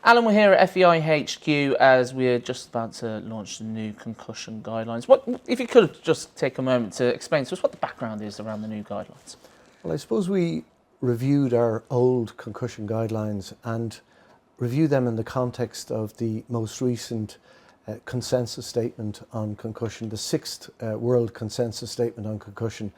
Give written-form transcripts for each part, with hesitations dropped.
Alan, we're here at FAI HQ as we're just about to launch the new concussion guidelines. If you could just take a moment to explain to us what the background is around the new guidelines. Well, I suppose we reviewed our old concussion guidelines and reviewed them in the context of the most recent consensus statement on concussion, the sixth World Consensus Statement on Concussion.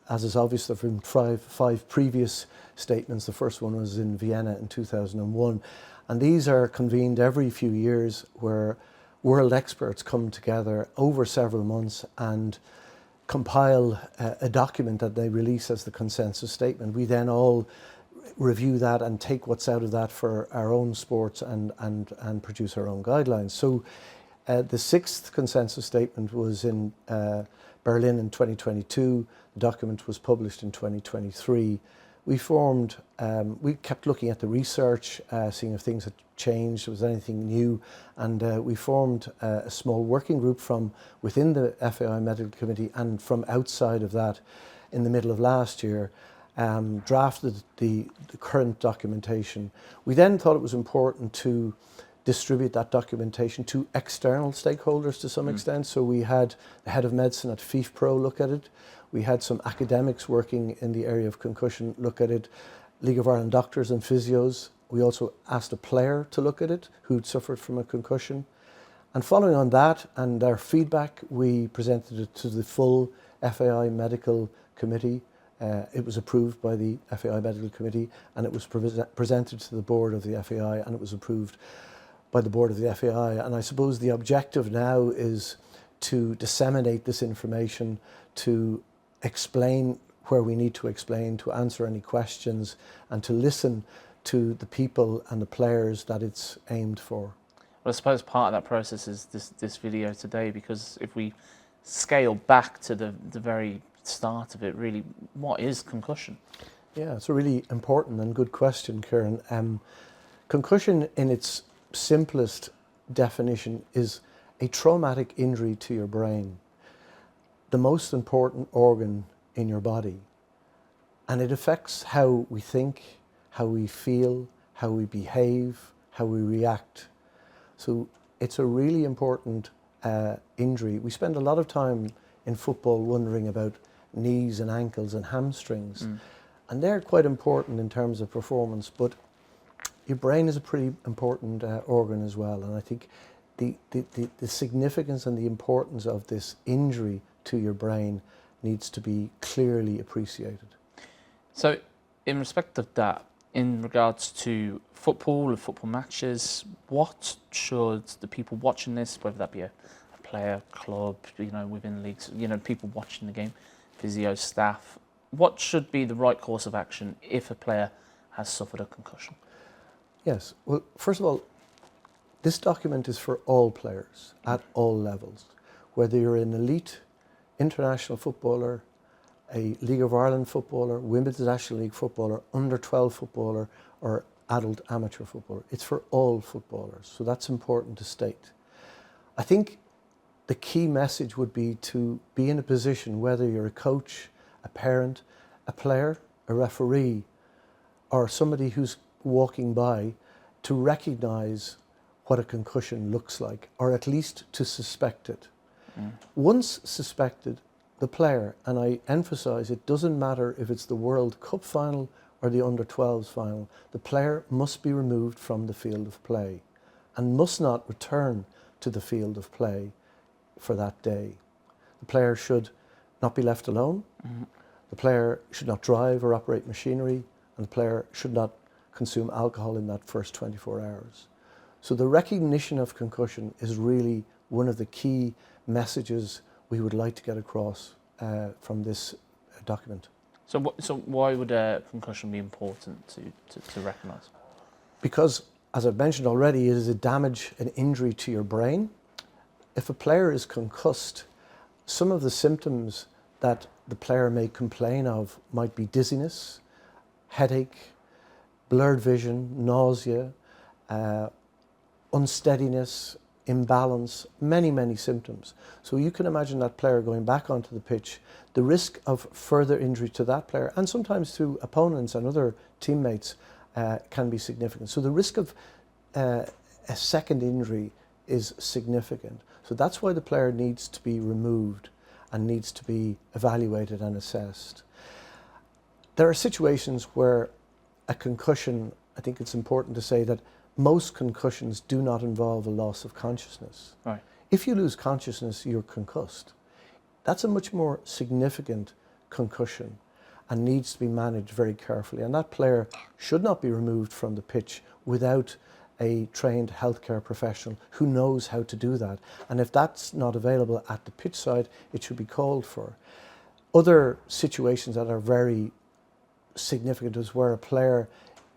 As is obvious, there have been five previous statements. The first one was in Vienna in 2001. And these are convened every few years where world experts come together over several months and compile a document that they release as the consensus statement. We then all review that and take what's out of that for our own sports and produce our own guidelines. So the sixth consensus statement was in Berlin in 2022. The document was published in 2023. We kept looking at the research, seeing if things had changed, if there was anything new, and we formed a small working group from within the FAI Medical Committee and from outside of that in the middle of last year, drafted the current documentation. We then thought it was important to distribute that documentation to external stakeholders to some extent. So we had the head of medicine at FIFPro look at it. We had some academics working in the area of concussion look at it, League of Ireland doctors and physios. We also asked a player to look at it who'd suffered from a concussion. And following on that and our feedback, we presented it to the full FAI Medical Committee. It was approved by the FAI Medical Committee and it was presented to the board of the FAI and it was approved by the board of the FAI. And I suppose the objective now is to disseminate this information, to explain where we need to explain, to answer any questions, and to listen to the people and the players that it's aimed for. Well, I suppose part of that process is this video today, because if we scale back to the very start of it, really, what is concussion? Yeah, it's a really important and good question, Kieran. Concussion in its simplest definition is a traumatic injury to your brain, the most important organ in your body, and it affects how we think, how we feel, how we behave, how we react. So it's a really important injury. We spend a lot of time in football wondering about knees and ankles and hamstrings, and they're quite important in terms of performance, but your brain is a pretty important organ as well. And I think the significance and the importance of this injury to your brain needs to be clearly appreciated. So in respect of that, in regards to football or football matches, what should the people watching this, whether that be a player, club, within leagues, people watching the game, physio staff, what should be the right course of action if a player has suffered a concussion? Yes, well, first of all, this document is for all players at all levels, whether you're an elite international footballer, a League of Ireland footballer, Women's National League footballer, under-12 footballer, or adult amateur footballer. It's for all footballers, so that's important to state. I think the key message would be to be in a position, whether you're a coach, a parent, a player, a referee, or somebody who's walking by, to recognise what a concussion looks like, or at least to suspect it. Once suspected, the player, and I emphasise it doesn't matter if it's the World Cup final or the under-12s final, the player must be removed from the field of play and must not return to the field of play for that day. The player should not be left alone, the player should not drive or operate machinery, and the player should not consume alcohol in that first 24 hours. So the recognition of concussion is really one of the key messages we would like to get across from this document. So why would a concussion be important to recognise? Because, as I've mentioned already, it is a damage, an injury to your brain. If a player is concussed, some of the symptoms that the player may complain of might be dizziness, headache, blurred vision, nausea, unsteadiness, imbalance, many symptoms. So you can imagine that player going back onto the pitch, the risk of further injury to that player and sometimes to opponents and other teammates can be significant. So the risk of a second injury is significant. So that's why the player needs to be removed and needs to be evaluated and assessed. There are situations where a concussion, I think it's important to say that most concussions do not involve a loss of consciousness. Right. If you lose consciousness, you're concussed. That's a much more significant concussion and needs to be managed very carefully. And that player should not be removed from the pitch without a trained healthcare professional who knows how to do that. And if that's not available at the pitch side, it should be called for. Other situations that are very significant is where a player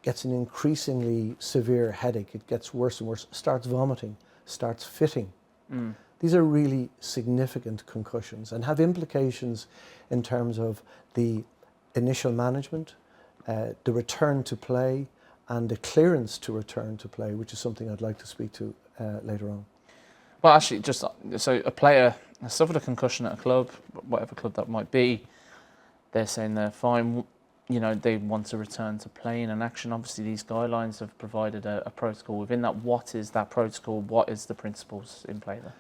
gets an increasingly severe headache. It gets worse and worse, starts vomiting, starts fitting. These are really significant concussions and have implications in terms of the initial management, the return to play, and the clearance to return to play, which is something I'd like to speak to later on. Well, actually, so a player has suffered a concussion at a club, whatever club that might be, they're saying they're fine. You know, they want to return to playing and action. Obviously, these guidelines have provided a protocol within that. What is that protocol? What is the principles in play there?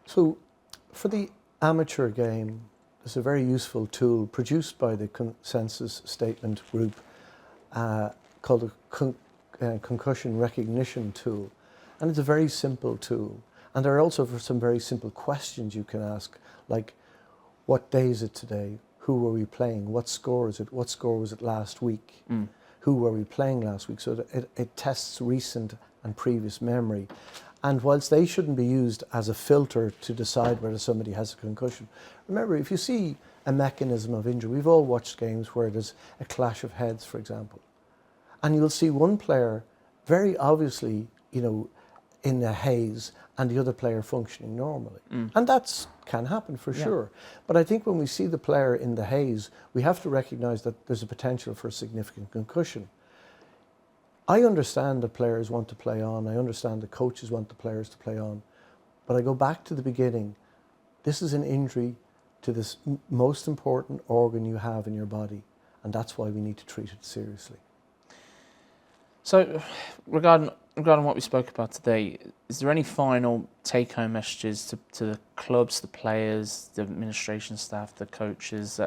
So, for the amateur game, there's a very useful tool produced by the consensus statement group called a concussion recognition tool. And it's a very simple tool. And there are also some very simple questions you can ask, like, what day is it today? Who were we playing? What score is it? What score was it last week? Who were we playing last week? So it tests recent and previous memory. And whilst they shouldn't be used as a filter to decide whether somebody has a concussion, remember, if you see a mechanism of injury, we've all watched games where there's a clash of heads, for example. And you'll see one player very obviously, in a haze, and the other player functioning normally. And that can happen for sure. But I think when we see the player in the haze, we have to recognise that there's a potential for a significant concussion. I understand that players want to play on. I understand the coaches want the players to play on. But I go back to the beginning. This is an injury to this most important organ you have in your body. And that's why we need to treat it seriously. So, regarding what we spoke about today, is there any final take-home messages to the clubs, the players, the administration staff, the coaches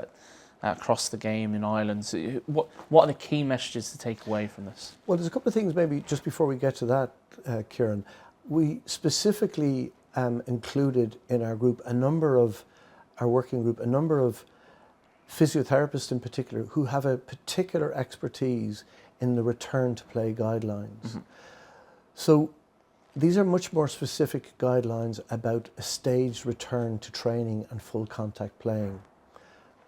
across the game in Ireland? So what are the key messages to take away from this? Well, there's a couple of things maybe just before we get to that, Kieran. We specifically included in our group our working group, a number of physiotherapists in particular who have a particular expertise in the return to play guidelines. So these are much more specific guidelines about a staged return to training and full contact playing.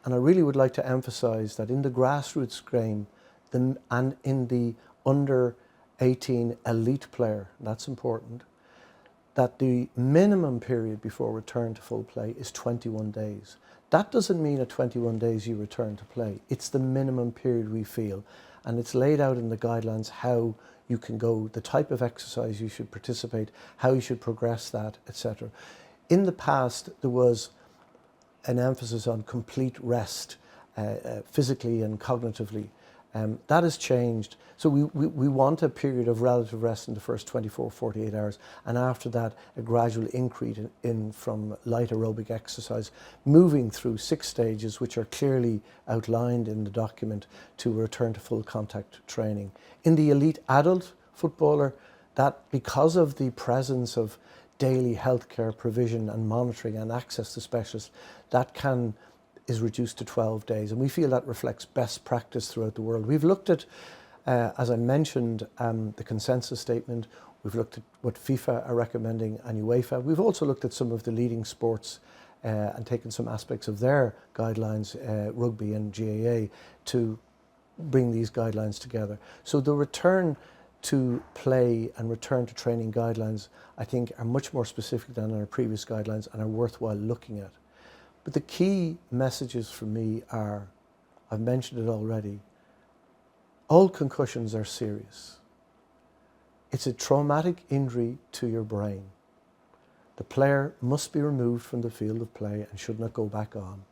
And I really would like to emphasise that in the grassroots game and in the under 18 elite player, that's important, that the minimum period before return to full play is 21 days. That doesn't mean at 21 days you return to play. It's the minimum period we feel. And it's laid out in the guidelines how you can go, the type of exercise you should participate, how you should progress that, etc. In the past, there was an emphasis on complete rest, physically and cognitively. That has changed. So we want a period of relative rest in the first 24, 48 hours, and after that, a gradual increase in from light aerobic exercise, moving through 6 stages, which are clearly outlined in the document, to return to full contact training. In the elite adult footballer, that because of the presence of daily healthcare provision and monitoring and access to specialists, that is reduced to 12 days. And we feel that reflects best practice throughout the world. We've looked at, as I mentioned, the consensus statement. We've looked at what FIFA are recommending and UEFA. We've also looked at some of the leading sports and taken some aspects of their guidelines, rugby and GAA, to bring these guidelines together. So the return to play and return to training guidelines, I think, are much more specific than our previous guidelines and are worthwhile looking at. But the key messages for me are, I've mentioned it already, all concussions are serious. It's a traumatic injury to your brain. The player must be removed from the field of play and should not go back on.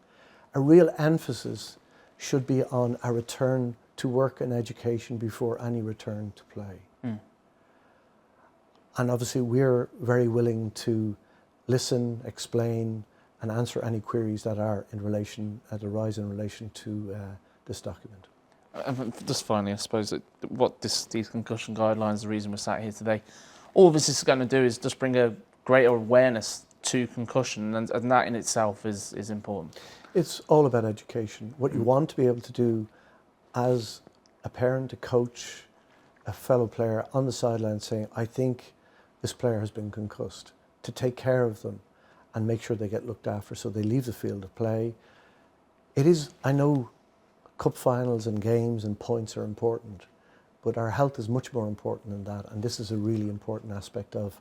A real emphasis should be on a return to work in education before any return to play. And obviously we're very willing to listen, explain, and answer any queries that are that arise in relation to this document. And just finally, I suppose that what these concussion guidelines, the reason we're sat here today, all this is going to do is just bring a greater awareness to concussion, and that in itself is important. It's all about education. What you want to be able to do as a parent, a coach, a fellow player on the sideline saying, I think this player has been concussed, to take care of them and make sure they get looked after so they leave the field of play. It is, I know, cup finals and games and points are important, but our health is much more important than that, and this is a really important aspect of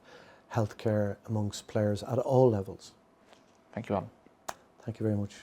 healthcare amongst players at all levels. Thank you, Alan. Thank you very much.